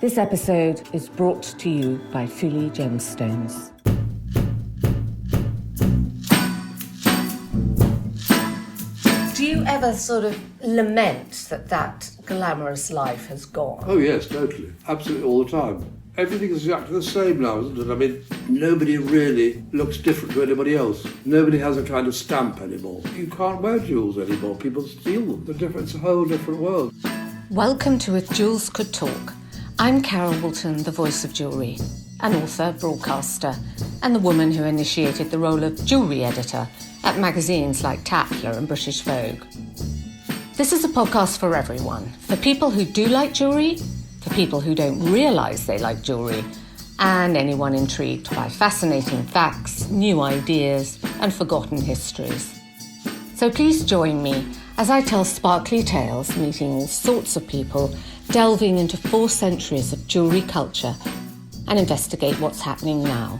This episode is brought to you by Philly Gemstones. Do you ever sort of lament that glamorous life has gone? Oh yes, totally. Absolutely all the time. Everything is exactly the same now, isn't it? I mean, nobody really looks different to anybody else. Nobody has a kind of stamp anymore. You can't wear jewels anymore. People steal them. It's a whole different world. Welcome to If Jewels Could Talk. I'm Carol Woolton, the voice of jewellery, an author, broadcaster, and the woman who initiated the role of jewellery editor at magazines like Tatler and British Vogue. This is a podcast for everyone, for people who do like jewellery, for people who don't realise they like jewellery, and anyone intrigued by fascinating facts, new ideas, and forgotten histories. So please join me as I tell sparkly tales, meeting all sorts of people, delving into 4 centuries of jewellery culture, and investigate what's happening now.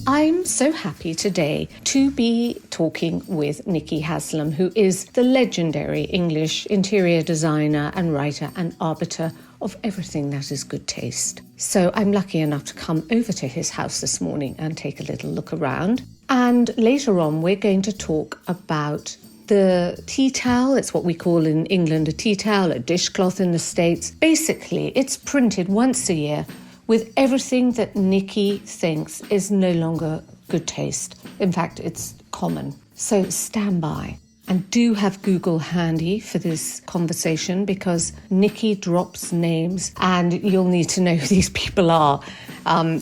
I'm so happy today to be talking with Nicky Haslam, who is the legendary English interior designer and writer and arbiter of everything that is good taste. So I'm lucky enough to come over to his house this morning and take a little look around. And later on, we're going to talk about the tea towel. It's what we call in England a tea towel, a dishcloth in the States. Basically, it's printed once a year with everything that Nicky thinks is no longer good taste. In fact, it's common. So stand by. And do have Google handy for this conversation because Nicky drops names and you'll need to know who these people are.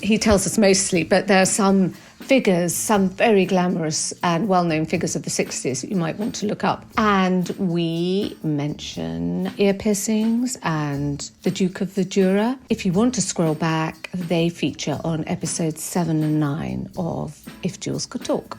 He tells us mostly, but there are some figures, some very glamorous and well-known figures of the 60s that you might want to look up. And we mention ear piercings and the Duke of Verdura. If you want to scroll back, they feature on episodes 7 and 9 of If Jewels Could Talk.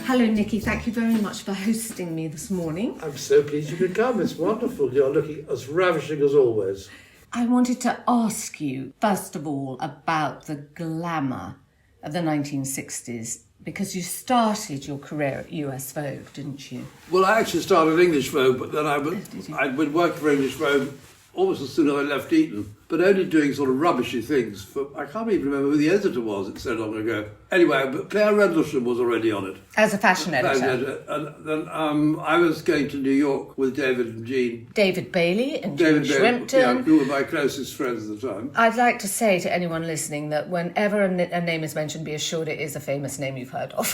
Hello, Nicky. Thank you very much for hosting me this morning. I'm so pleased you could come. It's wonderful. You're looking as ravishing as always. I wanted to ask you, first of all, about the glamour of the 1960s, because you started your career at US Vogue, didn't you? Well, I actually started English Vogue, but then I'd been working for English Vogue almost as soon as I left Eton, but only doing sort of rubbishy things. I can't even remember who the editor was, it's so long ago. Anyway, but Claire Rendlesham was already on it. As a fashion editor. And then I was going to New York with David and Jean. David Bailey and Jean Shrimpton. Yeah, who were my closest friends at the time. I'd like to say to anyone listening that whenever a name is mentioned, be assured it is a famous name you've heard of.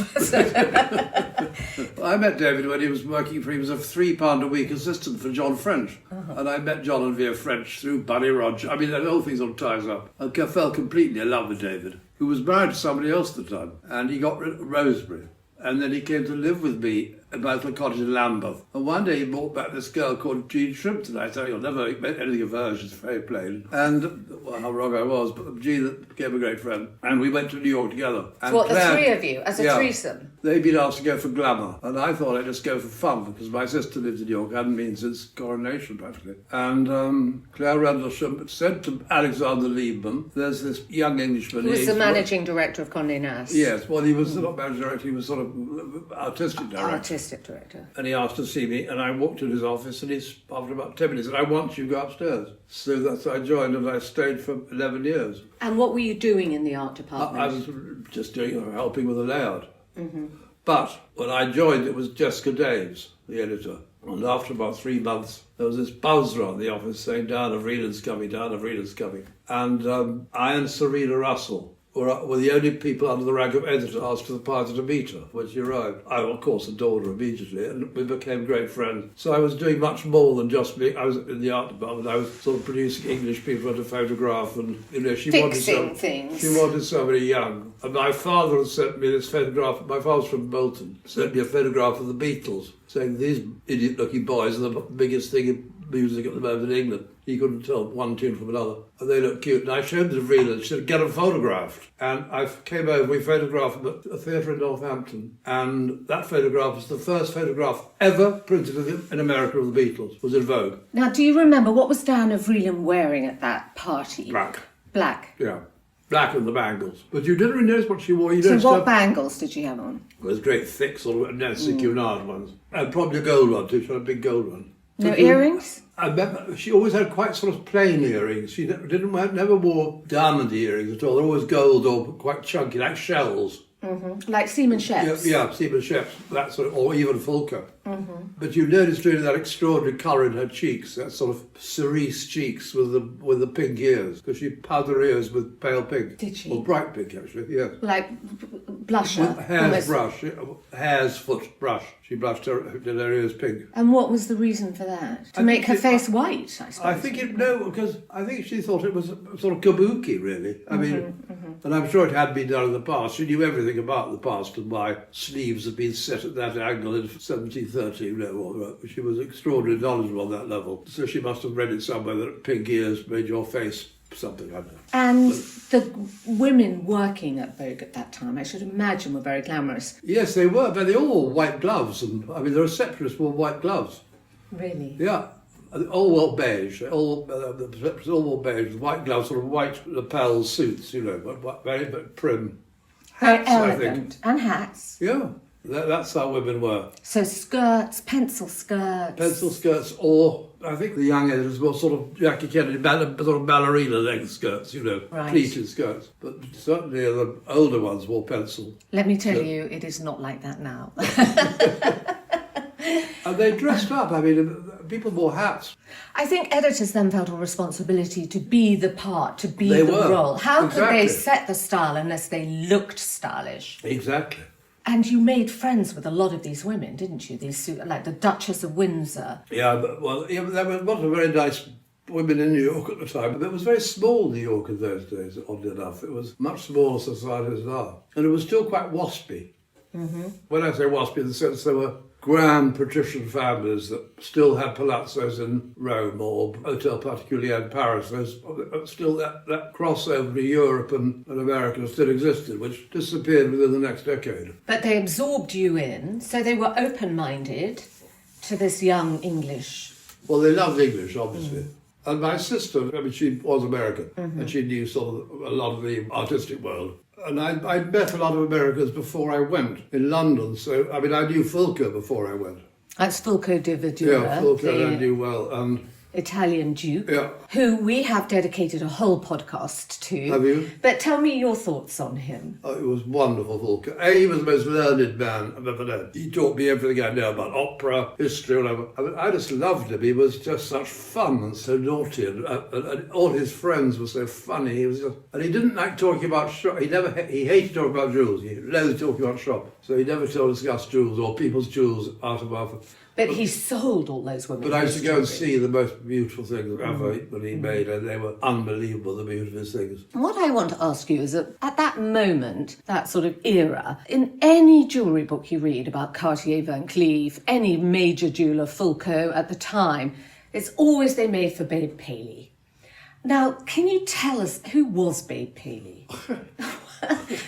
I met David when he was working for, he was a £3 a week assistant for John French. Uh-huh. And I met John and Vere French through Bunny Roger. I mean, that whole thing sort of ties up. I fell completely in love with David, who was married to somebody else at the time. And he got rid of Rosebery. And then he came to live with me at my little cottage in Lambeth. And one day he brought back this girl called Jean Shrimpton. I thought, you'll never make anything of her, she's very plain. And, well, how wrong I was, but Jean became a great friend. And we went to New York together. And so what, Claire, the 3 of you, as a threesome? They'd been asked to go for glamour. And I thought I'd just go for fun, because my sister lived in New York, hadn't been since coronation, practically. And Claire Rendlesham said to Alexander Liebman, there's this young Englishman. Who was the managing director of Condé Nast. Yes, well, he was not managing director, he was sort of artistic director. And he asked to see me, and I walked to his office, and after about 10 minutes, said, I want you to go upstairs. So that's I joined, and I stayed for 11 years. And what were you doing in the art department? I was just helping with the layout. Mm-hmm. But when I joined, it was Jessica Daves, the editor. And after about 3 months, there was this buzz around the office saying, Diana Vreeland's coming, Diana Vreeland's coming. And I and Serena Russell were the only people under the rank of editor asked to the party to meet her when she arrived. I, of course, adored her immediately, and we became great friends. So I was doing much more than just being... I was in the art department. I was sort of producing English people to photograph, and she wanted somebody young. And my father had sent me this photograph. My father's from Woolton. Sent me a photograph of the Beatles, saying these idiot-looking boys are the biggest thing in music at the moment in England. He couldn't tell one tune from another. And they looked cute. And I showed them to Vreeland. She said, get them photographed. And I came over, we photographed them at a theatre in Northampton. And that photograph was the first photograph ever printed in America of the Beatles. It was in Vogue. Now, do you remember what was Diana Vreeland wearing at that party? Black. Black? Yeah. black and the bangles. But you didn't really notice what she wore. You So noticed what her- bangles did she have on? Those great thick sort of Nancy Cunard ones. And probably a gold one too. She had a big gold one. No But earrings? I remember she always had quite sort of plain earrings. She never wore diamond earrings at all. They're always gold or quite chunky, like shells. Like Seaman Sheps? Yeah, Stephen Sheps, that sort of, or even Fulker. But you noticed really that extraordinary colour in her cheeks, that sort of cerise cheeks with the pink ears, because she powdered her ears with pale pink. Did she? Or bright pink, actually, yes. Like blusher? With hare's foot brush. She did her ears pink. And what was the reason for that? To I make think her face white, I suppose? I think because I think she thought it was sort of kabuki, really. I mean, and I'm sure it had been done in the past. She knew everything about the past and why sleeves had been set at that angle in 1730. She was extraordinarily knowledgeable on that level. So she must have read it somewhere that pink ears made your face something, I don't know. And the women working at Vogue at that time, I should imagine, were very glamorous. Yes, they were, but they all wore white gloves, and I mean the receptionists wore white gloves. Really? Yeah, all wore beige. The receptionists all wore beige with white gloves, sort of white lapel suits, but very prim. Very Hats, I elegant. think. And hats. Yeah, that's how women were. So skirts, pencil skirts. Pencil skirts, or I think the young editors were sort of Jackie Kennedy, sort of ballerina leg skirts, Right. pleated skirts. But certainly the older ones wore pencil. Let me tell you, it is not like that now. And they dressed up. I mean, people wore hats. I think editors then felt a responsibility to be the part, to be They the were. role. How could they Exactly. set the style unless they looked stylish? Exactly. And you made friends with a lot of these women, didn't you? Like the Duchess of Windsor. Yeah, but there were not a very nice women in New York at the time. But it was very small, New York, in those days, oddly enough. It was much smaller society as now. And it was still quite waspy. When I say waspy, in the sense there were grand patrician families that still had palazzos in Rome or Hotel Particulier in Paris. There's still that crossover to Europe and America still existed, which disappeared within the next decade. But they absorbed you in, so they were open-minded to this young English. Well, they loved English, obviously. And my sister, I mean, she was American, and she knew sort of a lot of the artistic world. And I'd met a lot of Americans before I went in London, so, I mean, I knew Fulco before I went. That's Fulco di Vidura, Yeah, Fulco I the knew well, and Italian Duke, Yeah. who we have dedicated a whole podcast to. Have you? But tell me your thoughts on him. oh, it was wonderful, Fulco. He was the most learned man I've ever known. He taught me everything I know about opera, history, whatever. I mean, I just loved him. He was just such fun and so naughty, and all his friends were so funny. He was just, and he didn't like talking about shop. He hated talking about jewels. He loathed talking about shop. So he never discussed jewels or people's jewels out of our. But he sold all those women. But I used to go and jewellery. see the most beautiful things ever that he made, and they were unbelievable, the beauty of his things. What I want to ask you is that at that moment, that sort of era, in any jewellery book you read about Cartier, Van Cleef, any major jeweller, Fulco at the time, it's always they made for Babe Paley. Now, can you tell us who was Babe Paley?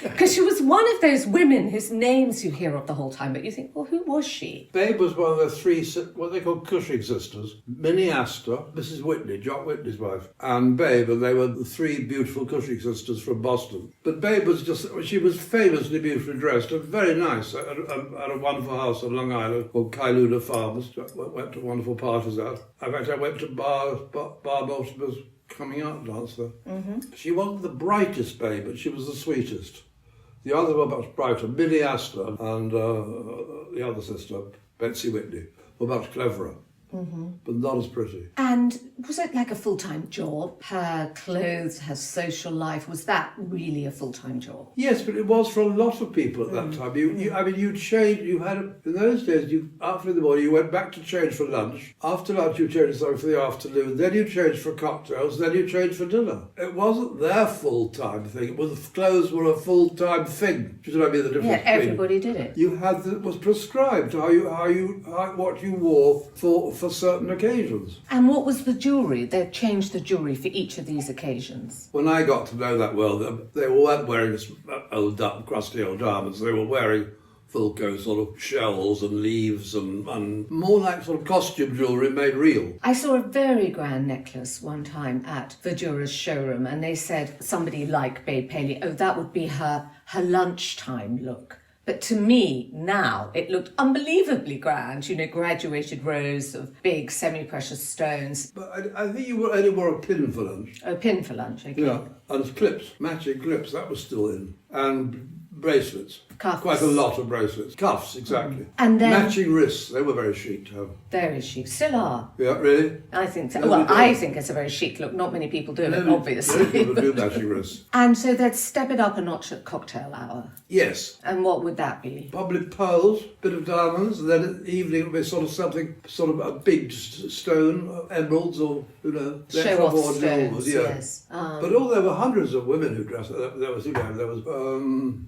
Because she was one of those women whose names you hear of the whole time, but you think, well, who was she? Babe was one of the three, what they called Cushing sisters. Minnie Astor, Mrs. Whitney, Jock Whitney's wife, and Babe, and they were the three beautiful Cushing sisters from Boston. But Babe was she was famously beautifully dressed and very nice, at a wonderful house on Long Island called Kailuna Farms. Went to wonderful parties out. In fact, I went to Bar Baltimore's coming out dancer. She wasn't the brightest Babe, but she was the sweetest. The others were much brighter. Minnie Astor and the other sister, Betsy Whitney, were much cleverer, but not as pretty. And was it like a full-time job? Her clothes, her social life, was that really a full-time job? Yes, but it was for a lot of people at that time. You'd change. In those days. After the morning, you went back to change for lunch. After lunch, you changed something for the afternoon. Then you changed for cocktails. Then you changed for dinner. It wasn't their full-time thing. Clothes were a full-time thing. Do you know what I mean? The difference. Yeah, everybody did it. You had it was prescribed what you wore for certain occasions. And what was the jewellery? They changed the jewellery for each of these occasions. When I got to know that world, they weren't wearing old crusty old diamonds. They were wearing Fulco sort of shells and leaves and more like sort of costume jewellery made real. I saw a very grand necklace one time at Verdura's showroom, and they said somebody like Babe Paley, oh, that would be her lunchtime look. But to me, now, it looked unbelievably grand, graduated rows of big semi-precious stones. But I think you only wore a pin for lunch. Oh, pin for lunch, okay. Yeah, and clips, matching clips, that was still in. And bracelets. Cuffs. Quite a lot of bracelets. Cuffs, exactly. And then... matching wrists, they were very chic to have. Very chic. Still are. Yeah, really? I think so. Nobody I does. think it's a very chic look. Not many people do it, Nobody- obviously. Many people do matching wrists. And so they'd step it up a notch at cocktail hour. Yes. And what would that be? Probably pearls, bit of diamonds, and then in the evening it would be sort of something, sort of a big stone, emeralds or, Show-off or stones, yeah. yes. But there were hundreds of women who dressed. There was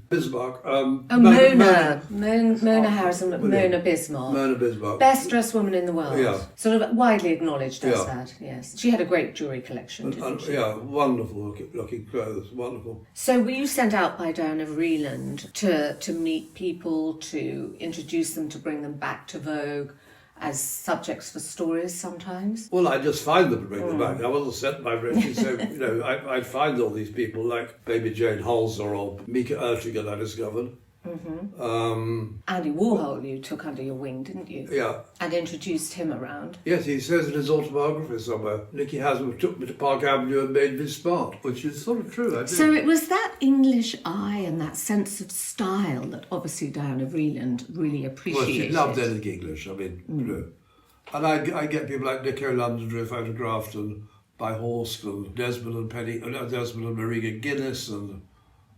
Bismarck. Mona Harrison, Mona Bismarck. Mona Bismarck. Best dressed woman in the world. Yeah. Sort of widely acknowledged as Yeah. that, yes. She had a great jewellery collection, didn't she? Yeah, wonderful looking clothes, wonderful. So were you sent out by Diana Vreeland to meet people, to introduce them, to bring them back to Vogue as subjects for stories sometimes? Well, I just find them and bring them back. I wasn't sent by Richie, so, I'd find all these people like Baby Jane Holzer or Mika Ertigan, I discovered. Andy Warhol you took under your wing, didn't you? Yeah. And introduced him around. Yes, he says in his autobiography somewhere, Nicky Haslam took me to Park Avenue and made me smart, which is sort of true, I think. So it was that English eye and that sense of style that obviously Diana Vreeland really appreciated. Well, she loved anything English, And I get people like Nico Londonderry photographed and by Horst and Desmond and Marie Guinness, and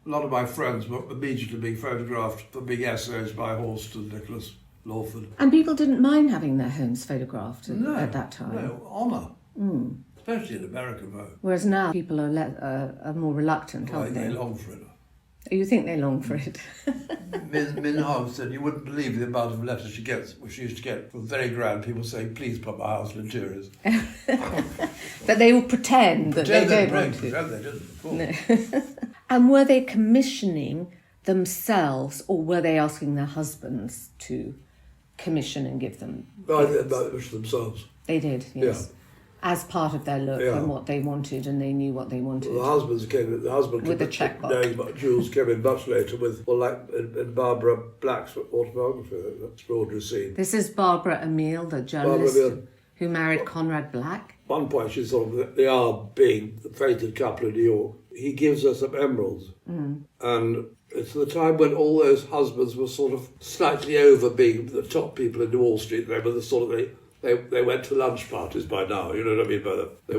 a lot of my friends were immediately being photographed for big essays by Horst and Nicholas Lawford. And people didn't mind having their homes photographed at that time. No, honour. Especially in America, though. Whereas now people are more reluctant, aren't They they? long for it. You think they long for it? Min Hong said you wouldn't believe the amount of letters she used to get from very grand people saying, please put my house in interiors. But they will pretend that they don't want to. Pretend they didn't, of course. No. And were they commissioning themselves, or were they asking their husbands to commission and give them? I think they wished themselves. They did, yes. Yeah. As part of their look Yeah. and what they wanted, and they knew what they wanted. Well, the husband With the checkbook. knowing about jewels came in much later with, in Barbara Black's autobiography, that extraordinary scene. This is Barbara Emile, the journalist Emile. who married Conrad Black. One point she's sort of, they are big, the fated couple in New York. He gives her some emeralds. And it's the time when all those husbands were sort of slightly over being the top people in Wall Street. They were the sort of, they went to lunch parties by now, you know what I mean? They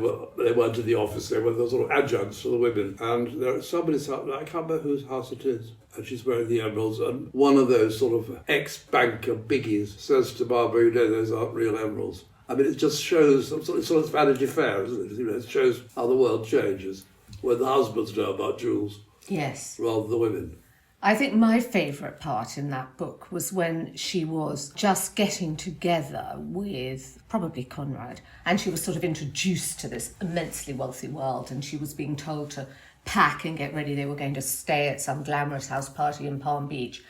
weren't in the office, they were the sort of adjuncts for the women. And there's somebody's house, I can't remember whose house it is, and she's wearing the emeralds, and one of those sort of ex-banker biggies says to Barbara, you know, those aren't real emeralds. I mean, it just shows, it's sort of Vanity Fair, isn't it? You know, it shows how the world changes when the husbands know about jewels Yes. rather than the women. I think my favourite part in that book was when she was just getting together with probably Conrad, and she was sort of introduced to this immensely wealthy world, and she was being told to pack and get ready. They were going to stay at some glamorous house party in Palm Beach.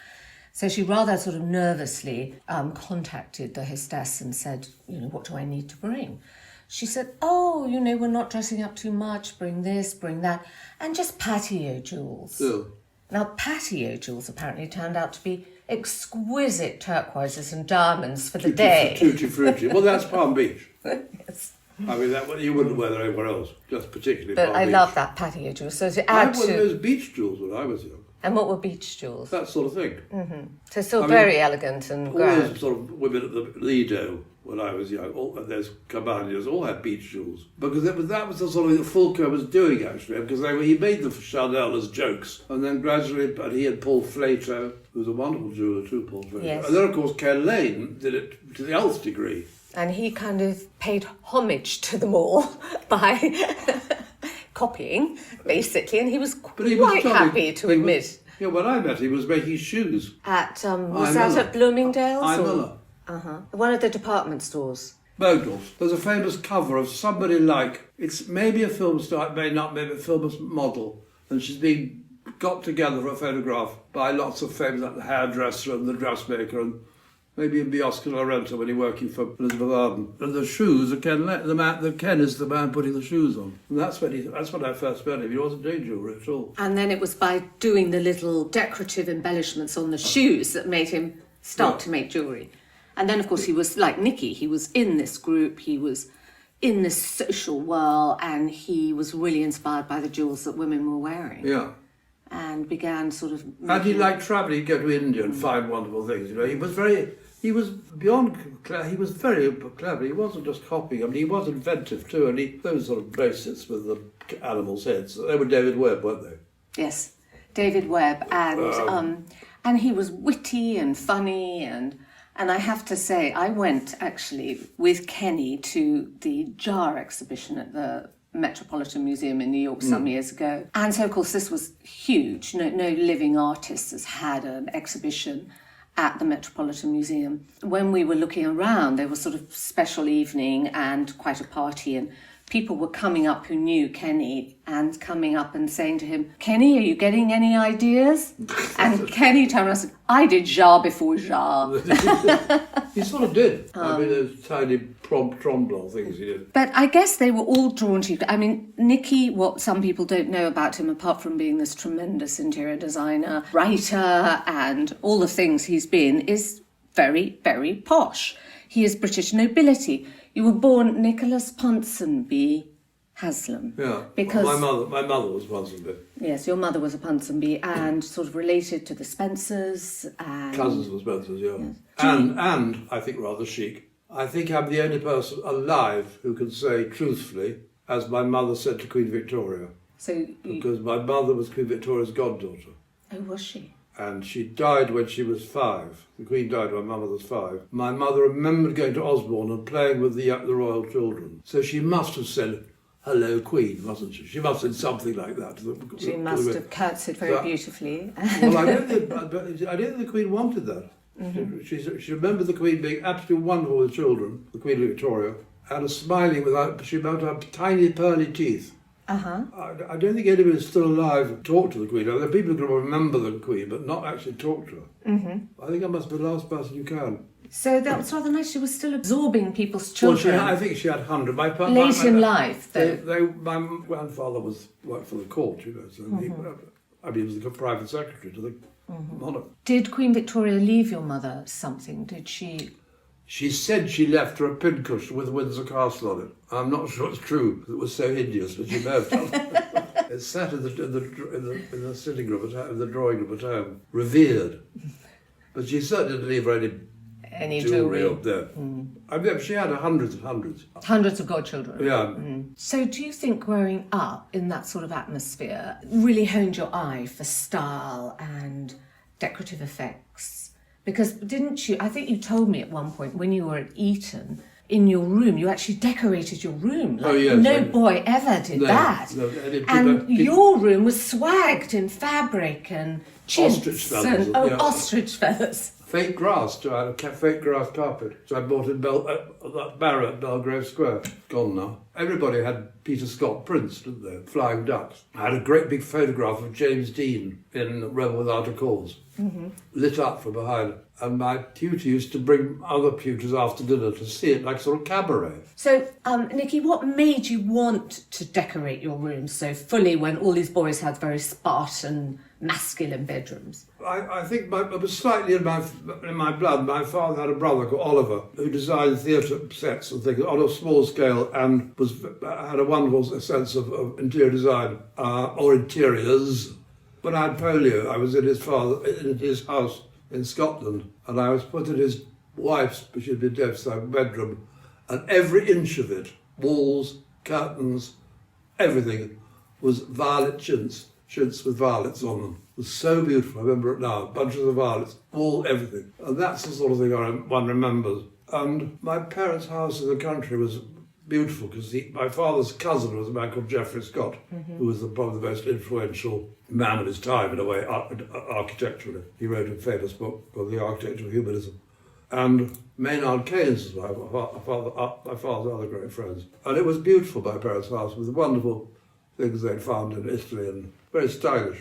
So she rather sort of nervously contacted the hostess and said, what do I need to bring? She said, we're not dressing up too much, bring this, bring that, and just patio jewels. Yeah. Now, patio jewels apparently turned out to be exquisite turquoises and diamonds for the day. Tutti frutti. Well, that's Palm Beach. Yes. I mean, you wouldn't wear that anywhere else, just particularly But Palm I Beach. love that patio jewel. So to I add wore to... those beach jewels when I was young. And what were beach jewels? That sort of thing. So still very elegant and All grand. those sort of women at the Lido when I was young, and those cabanas all had beach jewels. Because that was the sort of thing that Fulco was doing, actually, because he made them for Chanel as jokes. And then gradually, and he had Paul Flato, who was a wonderful jeweller too, Paul Flato. Yes. And then, of course, Ken Lane did it to the nth degree. And he kind of paid homage to them all by copying, basically, and he was quite happy to admit. Yeah, when I met him, he was making shoes. At, was that at Bloomingdale's? Miller. One of the department stores. Bodles. There's a famous cover of somebody like, it's maybe a film star, it may not be a film model, and she's being got together for a photograph by lots of famous, like the hairdresser and the dressmaker, and maybe even Oscar Lorenta when he was working for Elizabeth Arden. And the shoes, Ken is the man putting the shoes on. And that's when I first met him. He wasn't doing jewellery at all. And then it was by doing the little decorative embellishments on the shoes that made him start to make jewellery. And then, of course, he was like Nicky. He was in this group, he was in this social world, and he was really inspired by the jewels that women were wearing. Yeah. And began sort of... And he liked travelling. He'd go to India and find wonderful things. You know, he was beyond clever. He was very clever. He wasn't just copying. I mean, he was inventive too. And those sort of bracelets with the animals' heads, they were David Webb, weren't they? Yes, David Webb. And he was witty and funny. And I have to say, I went actually with Kenny to the jar exhibition at the Metropolitan Museum in New York some years ago. And so, of course, this was huge. No living artist has had an exhibition at the Metropolitan Museum. When we were looking around, there was sort of special evening and quite a party, and people were coming up who knew Kenny and coming up and saying to him, "Kenny, are you getting any ideas?" And Kenny turned around and said, "I did jar before jar." He sort of did. I mean, those tiny tromblon things he did. But I guess they were all drawn to you. I mean, Nicky, what some people don't know about him, apart from being this tremendous interior designer, writer, and all the things he's been, is very, very posh. He is British nobility. You were born Nicholas Ponsonby Haslam. Yeah, because my mother was Ponsonby. Yes, your mother was a Ponsonby and sort of related to the Spencers. And cousins of the Spencers, yeah. Yes. And I think rather chic. I think I'm the only person alive who can say truthfully, as my mother said to Queen Victoria. Because my mother was Queen Victoria's goddaughter. Oh, was she? And she died when she was 5. The Queen died when my mother was 5. My mother remembered going to Osborne and playing with the royal children. So she must have said, "Hello, Queen," wasn't she? She must have said something like that. She must have curtsied very beautifully. Well, I don't think the Queen wanted that. Mm-hmm. She remembered the Queen being absolutely wonderful with children, the Queen Victoria, and smiling she might have tiny pearly teeth. Uh-huh. I don't think anybody is still alive talked to the Queen. There are people who can remember the Queen, but not actually talk to her. Mm-hmm. I think I must be the last person you can. So that was rather nice. She was still absorbing people's children. Well, I think she had 100. Late in life, though. My grandfather worked for the court, you know, so he was the private secretary to the monarch. Did Queen Victoria leave your mother something? Did she... She said she left her a pincushion with Windsor Castle on it. I'm not sure it's true, because it was so hideous, but she may have done it. It sat in the sitting room, in the drawing room at home, revered. But she certainly didn't leave her any jewellery up there. I mean, she had hundreds and hundreds. Hundreds of godchildren. Yeah. So do you think growing up in that sort of atmosphere really honed your eye for style and decorative effects? Because didn't you, I think you told me at one point when you were at Eton, in your room, you actually decorated your room. No boy ever did that. No, your room was swagged in fabric and chintz. Ostrich feathers. Ostrich feathers. Fake grass, I had a fake grass carpet. So I bought in Barrett, Belgrave Square. Gone now. Everybody had Peter Scott prints, didn't they? Flying ducks. I had a great big photograph of James Dean in Rebel Without a Cause, lit up from behind. And my tutor used to bring other tutors after dinner to see it, like sort of cabaret. So, Nicky, what made you want to decorate your room so fully when all these boys had very Spartan, masculine bedrooms? I think it was slightly in my blood. My father had a brother called Oliver who designed theatre sets and things on a small scale and had a wonderful sense of interior design or interiors. When I had polio, I was in his house in Scotland, and I was put in his wife's, but she'd been dead, so bedroom, and every inch of it, walls, curtains, everything, was violet chintz with violets on them. It was so beautiful, I remember it now, bunches of violets, everything. And that's the sort of thing one remembers. And my parents' house in the country was beautiful, because my father's cousin was a man called Geoffrey Scott, who was probably the most influential man of his time, in a way, architecturally. He wrote a famous book called The Architecture of Humanism. And Maynard Keynes was my father's other great friends. And it was beautiful, my parents' house, with the wonderful things they'd found in Italy, and very stylish.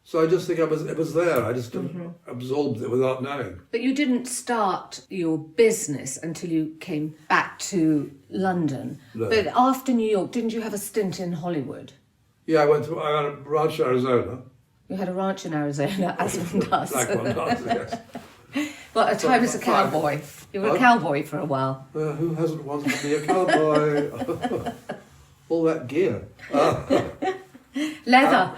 So I just think it was there. I just absorbed it without knowing. But you didn't start your business until you came back to London. No. But after New York, didn't you have a stint in Hollywood? Yeah, I had a ranch in Arizona. You had a ranch in Arizona, as one does. Like one does, yes. Well, a time as a cowboy. You were a cowboy for a while. Who hasn't wanted to be a cowboy? All that gear. Leather.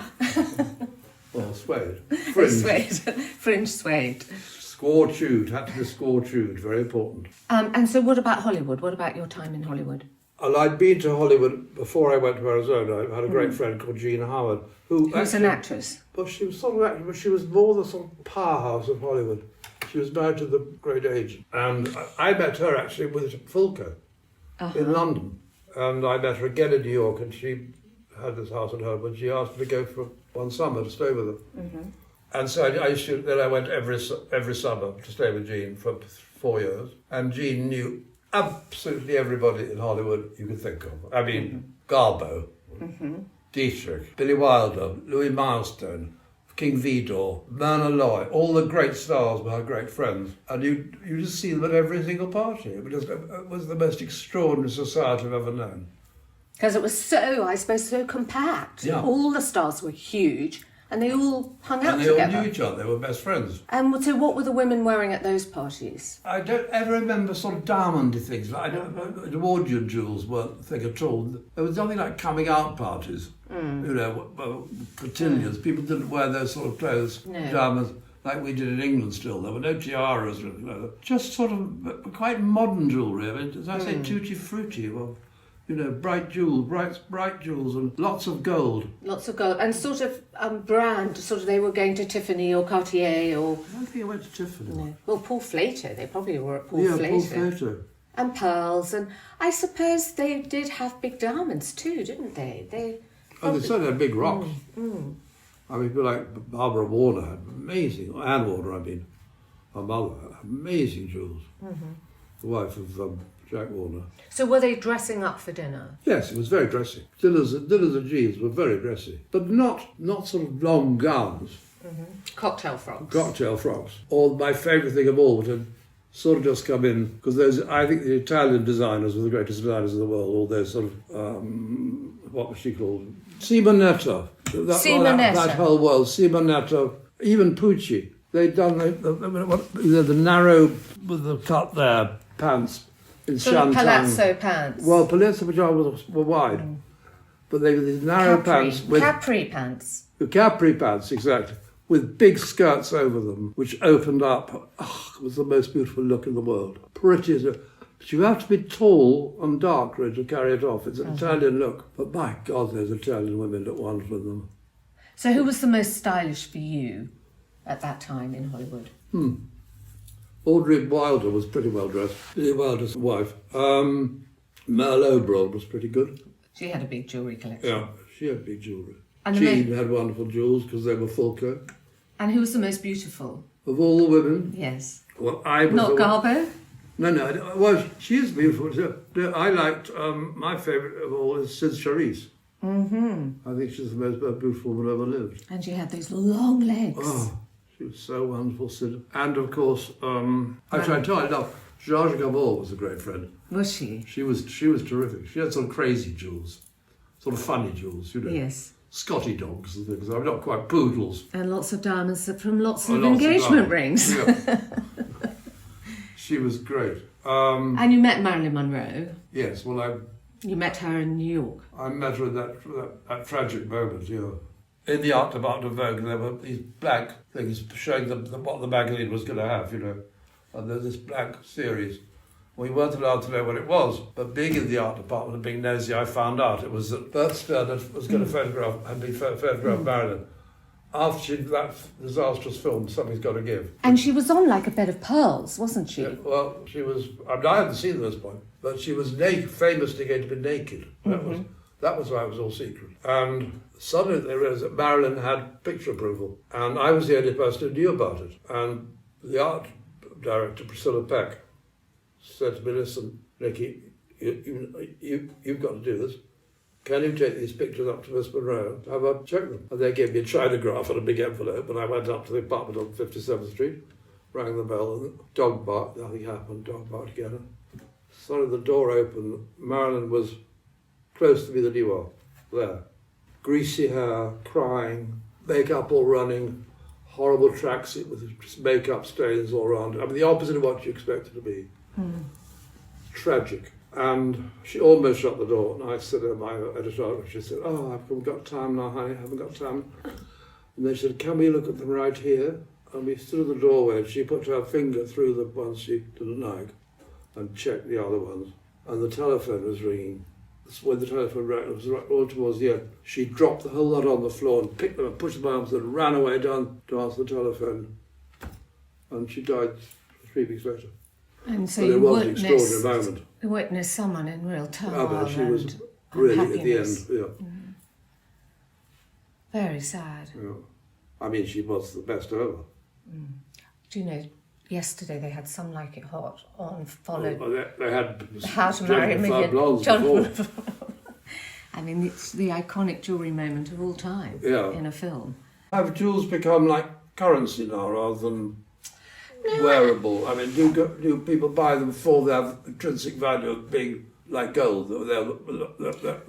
Well, suede. Fringe. Fringe suede. Score-chewed. Had to be score-chewed. Very important. And so what about Hollywood? What about your time in Hollywood? Well, I'd been to Hollywood before I went to Arizona. I had a great friend called Jean Howard. Who's an actress? Well, she was sort of actress, but she was more the sort of powerhouse of Hollywood. She was married to the great agent. And I met her actually with Fulco in London. And I met her again in New York, and she had this house at home, and she asked me to go for one summer to stay with her. And so I went every summer to stay with Jean for 4 years. And Jean knew absolutely everybody in Hollywood you could think of. I mean, Garbo, Dietrich, Billy Wilder, Louis Milestone, King Vidor, Myrna Loy, all the great stars were her great friends. And you just see them at every single party. It was the most extraordinary society I've ever known. Because it was so, I suppose, so compact. Yeah. All the stars were huge, and they all hung out And they together. all knew each other. They were best friends. And so what were the women wearing at those parties? I don't ever remember sort of diamondy things. Edwardian jewels weren't a thing at all. There was nothing like coming out parties. Cotillions. People didn't wear those sort of clothes, diamonds, like we did in England still. There were no tiaras or anything like that. Just sort of quite modern jewellery. I mean, as I say, tutti frutti. Well, bright jewels and lots of gold. Lots of gold. And sort of brand, they were going to Tiffany or Cartier or... I don't think I went to Tiffany. No. Well, Paul Flater. They probably were at Paul Flater. Yeah, Paul Flater. And pearls. And I suppose they did have big diamonds too, didn't they? They certainly had big rocks. I mean, people like Barbara Warner had amazing, Anne Warner, her mother, amazing jewels. The wife of Jack Warner. So were they dressing up for dinner? Yes, it was very dressy. Dinners and jeans were very dressy, but not sort of long gowns. Cocktail frocks. Cocktail frocks. Or my favourite thing of all would have sort of just come in, because I think the Italian designers were the greatest designers in the world, all those sort of, what was she called? Simonetta. That whole world, Simonetta, even Pucci. They'd done the narrow, with the cut there, pants. In sort of palazzo pants. Well, palazzo pajamas were wide, but they were these narrow pants with capri pants. The capri pants, exactly, with big skirts over them, which opened up. It was the most beautiful look in the world. Pretty as but you have to be tall and dark really to carry it off. It's an Italian look, but my God, those Italian women look wonderful in them. So, who was the most stylish for you at that time in Hollywood? Audrey Wilder was pretty well dressed. Billy Wilder's wife. Merle Oberhold was pretty good. She had a big jewellery collection. Yeah, she had big jewellery. And Jean had wonderful jewels because they were Fulco. And who was the most beautiful? Of all the women? Yes. Well, I was... Not Garbo? No. Well, she is beautiful too. I liked, my favourite of all is Sid Charisse. I think she's the most beautiful woman who ever lived. And she had those long legs. Oh, she was so wonderful, Sid. And of course, actually I told you, Georges Gabor was a great friend. Was she? She was terrific. She had some crazy jewels, sort of funny jewels, Yes. Scotty dogs and things. I'm not quite poodles. And lots of diamonds from lots of engagement rings. Yeah. She was great. And you met Marilyn Monroe. Yes, well, You met her in New York. I met her at that tragic moment, yeah. In the art department of Vogue, there were these black things showing what the magazine was going to have, And there's this black series. We weren't allowed to know what it was, but being in the art department and being nosy, I found out it was that Bert Stern was going to photograph Marilyn. After that disastrous film, Something's Got to Give. And she was on like a bed of pearls, wasn't she? Yeah, well, she was... I hadn't seen her at this point, but she was famously going to be naked. That was why it was all secret. And suddenly they realised that Marilyn had picture approval, and I was the only person who knew about it. And the art director, Priscilla Peck, said to me, "Listen, Nicky, you've got to do this. can you take these pictures up to Miss Monroe? Have a check them. And they gave me a chinograph and a big envelope, and I went up to the apartment on 57th Street, rang the bell, and dog barked, nothing happened, dog barked again. Suddenly the door opened, Marilyn was close to me than you are, there. Greasy hair, crying, makeup all running, horrible tracksuit with just makeup stains all around. I mean, the opposite of what you expect it to be. Tragic. And she almost shut the door, and I said to my editor, she said, "Oh, I haven't got time now, honey, I haven't got time." And they said, "Can we look at them right here?" And we stood at the doorway, and she put her finger through the ones she didn't like and checked the other ones. And the telephone was ringing. When the telephone rang, it was right all towards the end. She dropped the whole lot on the floor and picked them and pushed them arms and ran away down to answer the telephone. And she died 3 weeks later. And so but it was an extraordinary moment. You witnessed someone in real turmoil. But she was really at the end, yeah. Very sad. Yeah. I mean, she was the best ever. Do you know, yesterday they had Some Like It Hot on, followed... Well, they had How to Marry a Million. Before. I mean, it's the iconic jewellery moment of all time in a film. Have jewels become like currency now rather than wearable? I mean, do people buy them for their intrinsic value of being like gold?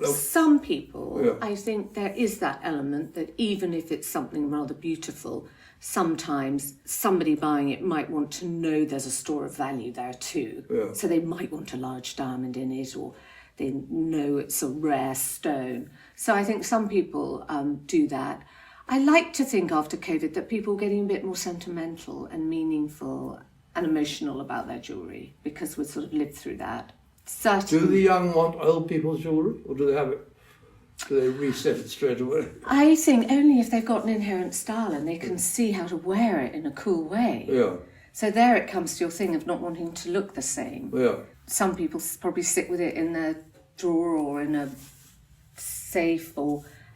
Some people, I think there is that element that even if it's something rather beautiful, sometimes somebody buying it might want to know there's a store of value there too. Yeah. So they might want a large diamond in it, or they know it's a rare stone. So I think some people do that. I like to think after COVID that people are getting a bit more sentimental and meaningful and emotional about their jewellery, because we've sort of lived through that. Certainly. Do the young want old people's jewellery, or do they have it? Do they reset it straight away? I think only if they've got an inherent style and they can see how to wear it in a cool way. Yeah. So there it comes to your thing of not wanting to look the same. Yeah. Some people probably sit with it in their drawer or in a safe,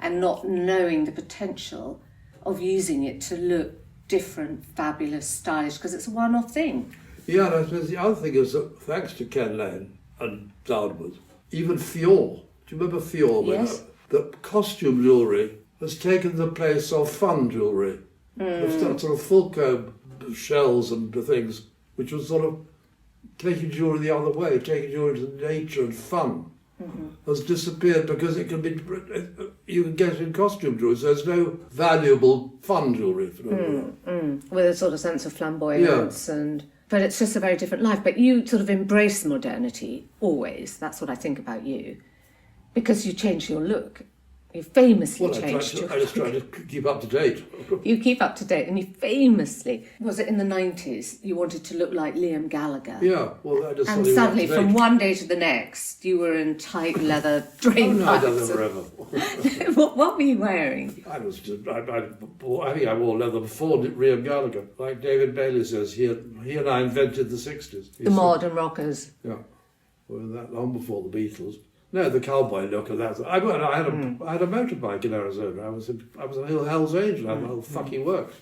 and not knowing the potential of using it to look different, fabulous, stylish, because it's a one-off thing. Yeah, and I suppose the other thing is that thanks to Ken Lane and downwards, even Fior, do you remember Fior? Yes. The costume jewellery has taken the place of fun jewellery. It's that sort of full comb shells and things, which was sort of taking jewellery the other way, taking jewellery to nature and fun. Has disappeared because it can be, you can get it in costume jewellery, so there's no valuable fun jewellery. With a sort of sense of flamboyance but it's just a very different life. But you sort of embrace modernity always. That's what I think about you, because you change your look. You famously changed your look. I just try to keep up to date. You keep up to date, and you famously, was it in the 90s, you wanted to look like Liam Gallagher? Yeah, well, I just and suddenly, from one day to the next, you were in tight leather drain pipes. I've done them forever. What were you wearing? I think I wore leather before Liam Gallagher. Like David Bailey says, he and I invented the 60s. The modern rockers. Yeah, well, that long before the Beatles. No, the cowboy look of that. I had a motorbike in Arizona. I was a Hell's Angel. I whole fucking worked.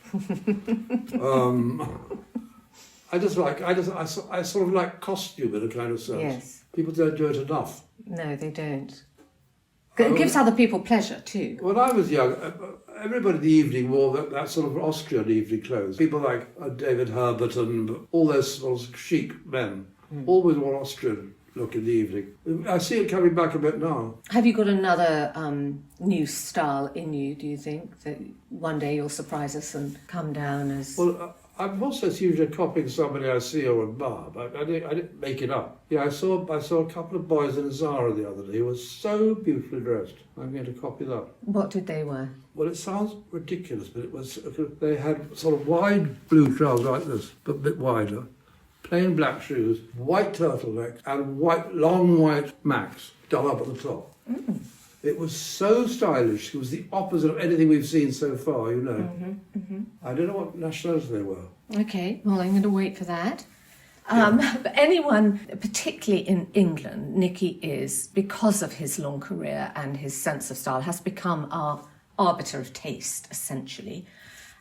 I sort of like costume in a kind of sense. Yes. People don't do it enough. No, they don't. It gives other people pleasure too. When I was young, everybody in the evening wore that sort of Austrian evening clothes. People like David Herbert and all those sort of chic men always wore Austrian look in the evening. I see it coming back a bit now. Have you got another new style in you, do you think, that one day you'll surprise us and come down as... Well, I'm also usually copying somebody I see or admire, but I didn't make it up. Yeah, I saw a couple of boys in Zara the other day who were so beautifully dressed. I'm going to copy that. What did they wear? Well, it sounds ridiculous, but they had sort of wide blue trousers like this, but a bit wider. Plain black shoes, white turtleneck, and long white Macs done up at the top. It was so stylish. It was the opposite of anything we've seen so far, you know. I don't know what nationality they were. Okay, well, I'm going to wait for that. But anyone, particularly in England, Nicky is, because of his long career and his sense of style, has become our arbiter of taste, essentially.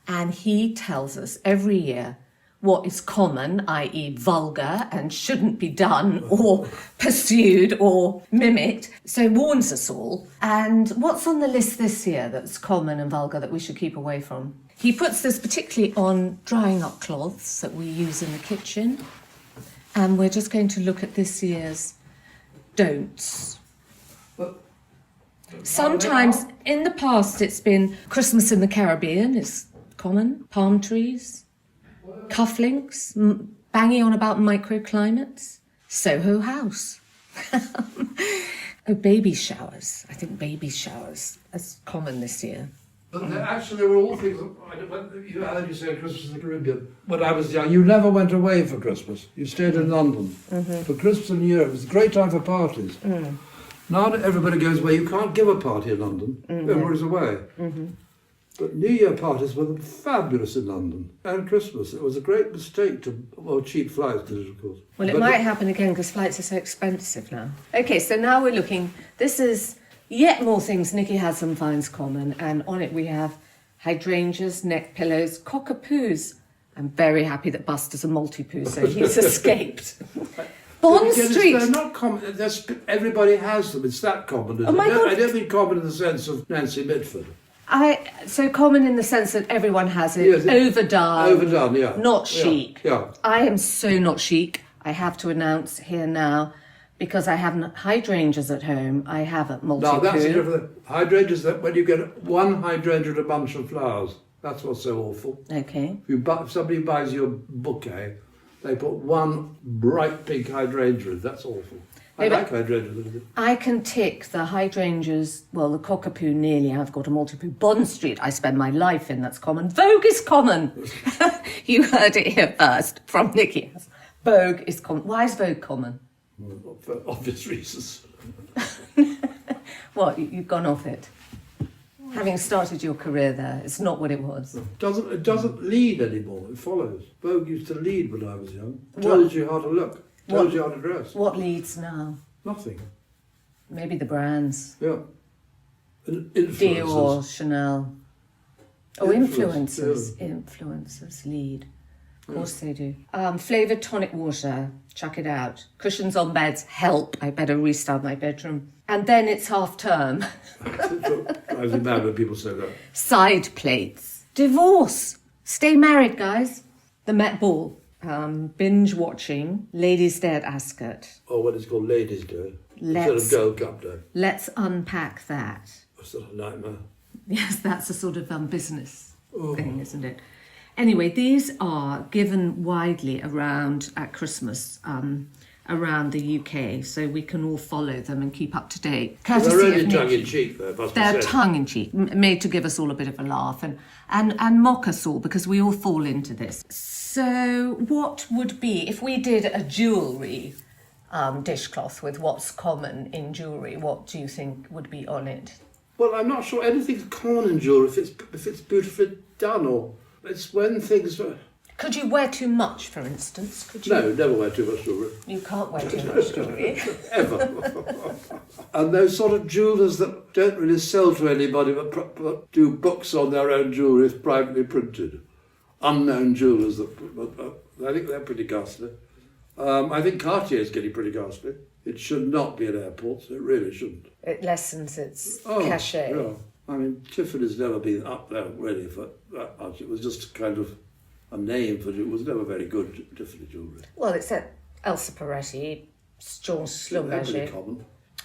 And he tells us every year what is common, i.e. vulgar and shouldn't be done or pursued or mimicked. So warns us all. And what's on the list this year that's common and vulgar that we should keep away from? He puts this particularly on drying up cloths that we use in the kitchen. And we're just going to look at this year's don'ts. Sometimes, in the past, it's been Christmas in the Caribbean is common, palm trees, cufflinks, banging on about microclimates, Soho House. Oh, baby showers. I think baby showers is common this year. But actually, they were all things. You heard you say Christmas in the Caribbean. When I was young, you never went away for Christmas. You stayed in London. For Christmas and New Year, it was a great time for parties. Now that everybody goes away, you can't give a party in London. Everybody's away. But New Year parties were fabulous in London. And Christmas. It was a great mistake to... Well, cheap flights did it, of course. Well, it might happen again because flights are so expensive now. OK, so now we're looking... This is yet more things Nicky Haslam finds common. And on it we have hydrangeas, neck pillows, cockapoos. I'm very happy that Buster's a multi-poo, so he's escaped. Bond Street. They're not common. Everybody has them. It's that common. Oh my God. I don't mean common in the sense of Nancy Mitford. So common in the sense that everyone has it. Yes, overdone, yeah. Not chic. Yeah. I am so not chic. I have to announce here now, because I have hydrangeas at home. I have a multi-poo. Now that's a different thing. Hydrangeas, that when you get one hydrangea and a bunch of flowers, that's what's so awful. Okay. If somebody buys you a bouquet, they put one bright pink hydrangea in. That's awful. I like hydrangeas a little bit. I can tick the hydrangeas, well, the cockapoo nearly, I've got a multi-poo. Bond Street, I spend my life in, that's common. Vogue is common. You heard it here first from Nicky. Vogue is common. Why is Vogue common? Well, for obvious reasons. What, you've gone off it? Having started your career there, it's not what it was. It doesn't lead anymore, it follows. Vogue used to lead when I was young. Told you how to look. Told you how to dress. What leads now? Nothing. Maybe the brands. Yeah. Influencers. Dior, Chanel. Oh, Influencers, Influencers lead. Of course they do. Flavoured tonic water. Chuck it out. Cushions on beds. Help. I better restart my bedroom. And then it's half term. Drives me mad when people say that. Side plates. Divorce. Stay married, guys. The Met Ball. Binge watching. Ladies' Day at Ascot. Or what it's called Ladies' Day. Instead of Girl Cup Day. Let's unpack that. That's a nightmare. Yes, that's a sort of business thing, isn't it? Anyway, these are given widely around at Christmas around the UK, so we can all follow them and keep up to date. They're really tongue-in-cheek, though, must be said. They're tongue-in-cheek, made to give us all a bit of a laugh and mock us all, because we all fall into this. So what would be, if we did a jewellery dishcloth with what's common in jewellery, what do you think would be on it? Well, I'm not sure anything's common in jewellery if it's beautifully done, or it's when things... Could you wear too much, for instance? Could you? No, never wear too much jewellery. You can't wear too much jewellery. Ever. And those sort of jewellers that don't really sell to anybody but do books on their own jewellery, it's privately printed. Unknown jewellers, I think they're pretty ghastly. I think Cartier's getting pretty ghastly. It should not be at airports, it really shouldn't. It lessens its cachet. Yeah. I mean, Tiffany's never been up there really for that much. It was just kind of a name for it. It was never very good, Tiffany jewellery. Well, except Elsa Peretti, Jean Schlumberger. They're pretty common.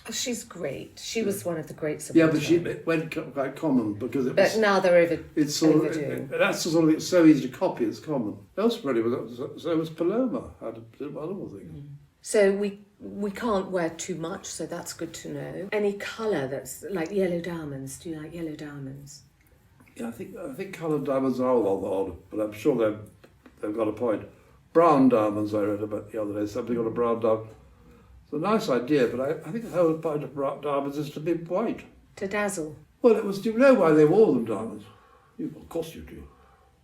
Oh, she's great. She was one of the great supporters. Yeah, but it went quite common because it was... But now they're it's sort overdoing. That's the sort of thing, it's so easy to copy, it's common. Elsa Peretti was... So was Paloma, had a wonderful thing. So we can't wear too much, so that's good to know. Any colour that's like yellow diamonds. Do you like yellow diamonds? Yeah, I think coloured diamonds are all odd, but I'm sure they've got a point. Brown diamonds I read about the other day. Somebody got a brown diamond. It's a nice idea, but I think the whole point of brown diamonds is to be white. To dazzle. Well, it was. Do you know why they wore them diamonds? Of course you do.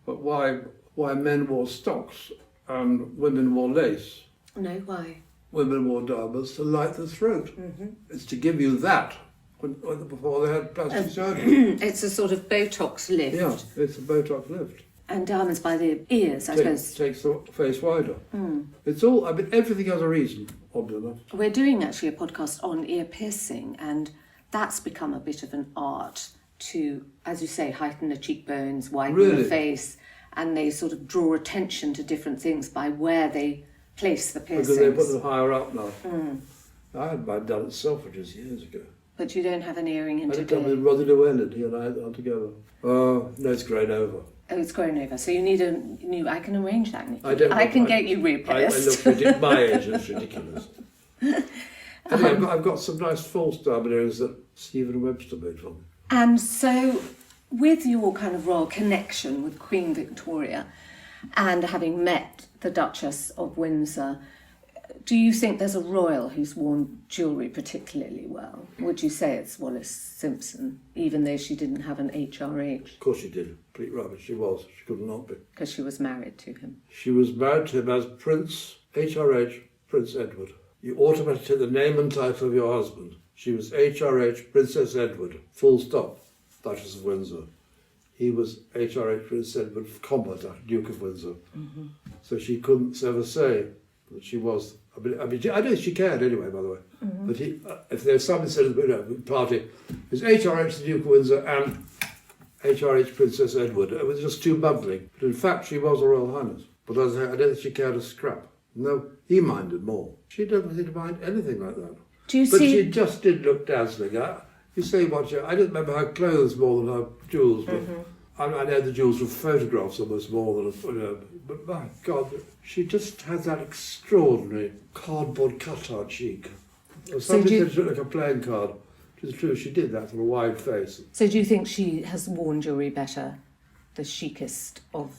But why men wore stocks and women wore lace? No, why? Women wore diamonds to light the throat. Mm-hmm. It's to give you that before they had plastic surgery. It's a sort of Botox lift. Yeah, it's a Botox lift. And diamonds by the ears, I suppose. Takes the face wider. It's all, everything has a reason, oddly enough. We're doing actually a podcast on ear piercing, and that's become a bit of an art to, as you say, heighten the cheekbones, widen the face, and they sort of draw attention to different things by where they place the piercings. Because they put them higher up now. I had mine done at Selfridges years ago. But you don't have an earring in today? I did come with Roddy Llewellyn, he and I had it together. No, it's grown over. Oh, it's grown over. So you need a new... I can arrange that, Nicky. I can get you repierced. I look my age, it's ridiculous. Anyway, I've got some nice false diamond earrings that Stephen Webster made for me. And so, with your kind of royal connection with Queen Victoria and having met the Duchess of Windsor, do you think there's a royal who's worn jewellery particularly well? Would you say it's Wallis Simpson, even though she didn't have an HRH? Of course she did. Complete rubbish. She was. She could not be. Because she was married to him. She was married to him as Prince, HRH, Prince Edward. You automatically take the name and title of your husband. She was HRH, Princess Edward, full stop, Duchess of Windsor. He was HRH, Prince Edward, comma, Duke of Windsor. So she couldn't ever say that she was... I know she cared anyway, by the way. But if there's something said in the party, it was HRH, the Duke of Windsor, and HRH, Princess Edward. It was just too bubbling. But in fact, she was a Royal Highness. But I don't think she cared a scrap. No, he minded more. She didn't seem to mind anything like that. But she just did look dazzling. You say what I didn't remember her clothes more than her jewels, but I know the jewels were photographs almost more than but my God, she just had that extraordinary cardboard cutout cheek. Or something that looked like a playing card. Which is true, she did that with a wide face. So do you think she has worn jewellery better, the chicest of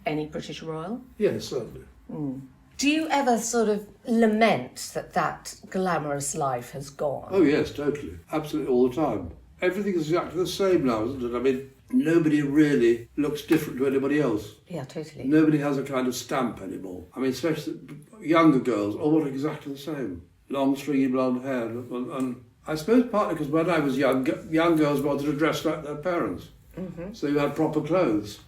any British royal? Yes, certainly. Do you ever sort of lament that glamorous life has gone? Oh yes, totally. Absolutely all the time. Everything is exactly the same now, isn't it? Nobody really looks different to anybody else. Yeah, totally. Nobody has a kind of stamp anymore. Especially younger girls, all look exactly the same. Long, stringy blonde hair. And I suppose partly because when I was young girls wanted to dress like their parents. So you had proper clothes.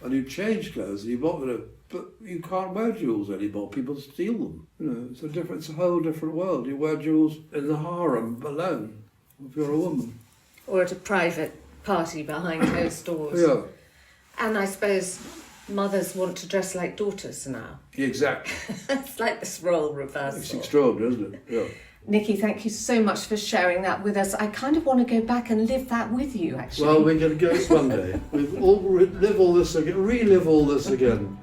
And you change clothes, and but you can't wear jewels anymore. People steal them. It's a whole different world. You wear jewels in the harem alone, if you're a woman. Or at a private party behind closed doors. Yeah. And I suppose mothers want to dress like daughters now. Exactly. It's like this role reversal. It's extraordinary, isn't it? Yeah. Nicky, thank you so much for sharing that with us. I kind of want to go back and live that with you, actually. Well, we're going to go one day. We'll relive all this again.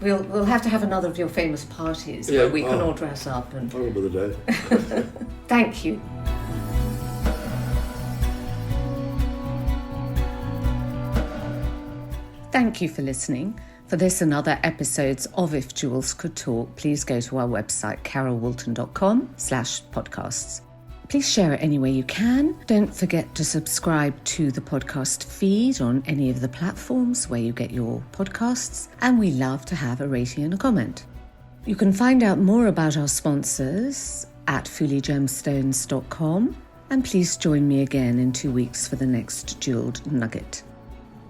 We'll have to have another of your famous parties where we can all dress up. And I remember the day. Thank you. Thank you for listening. For this and other episodes of If Jewels Could Talk, please go to our website, carolwoolton.com/podcasts. Please share it any way you can. Don't forget to subscribe to the podcast feed on any of the platforms where you get your podcasts, and we love to have a rating and a comment. You can find out more about our sponsors at FooleyGemstones.com, and please join me again in 2 weeks for the next Jewelled Nugget.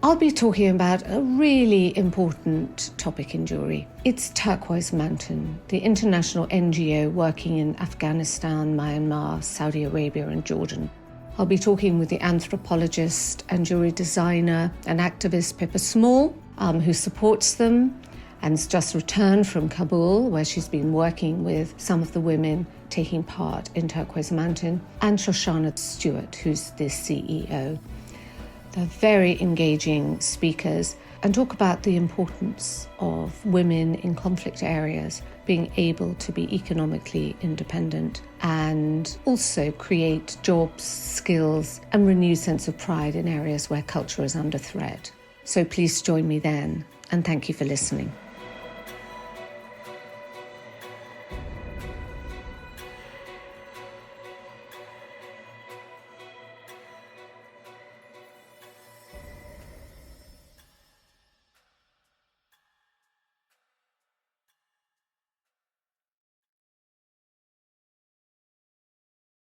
I'll be talking about a really important topic in jewellery. It's Turquoise Mountain, the international NGO working in Afghanistan, Myanmar, Saudi Arabia and Jordan. I'll be talking with the anthropologist and jewellery designer and activist Pippa Small, who supports them and has just returned from Kabul, where she's been working with some of the women taking part in Turquoise Mountain, and Shoshana Stewart, who's the CEO. They're very engaging speakers and talk about the importance of women in conflict areas being able to be economically independent and also create jobs, skills and renewed sense of pride in areas where culture is under threat. So please join me then, and thank you for listening.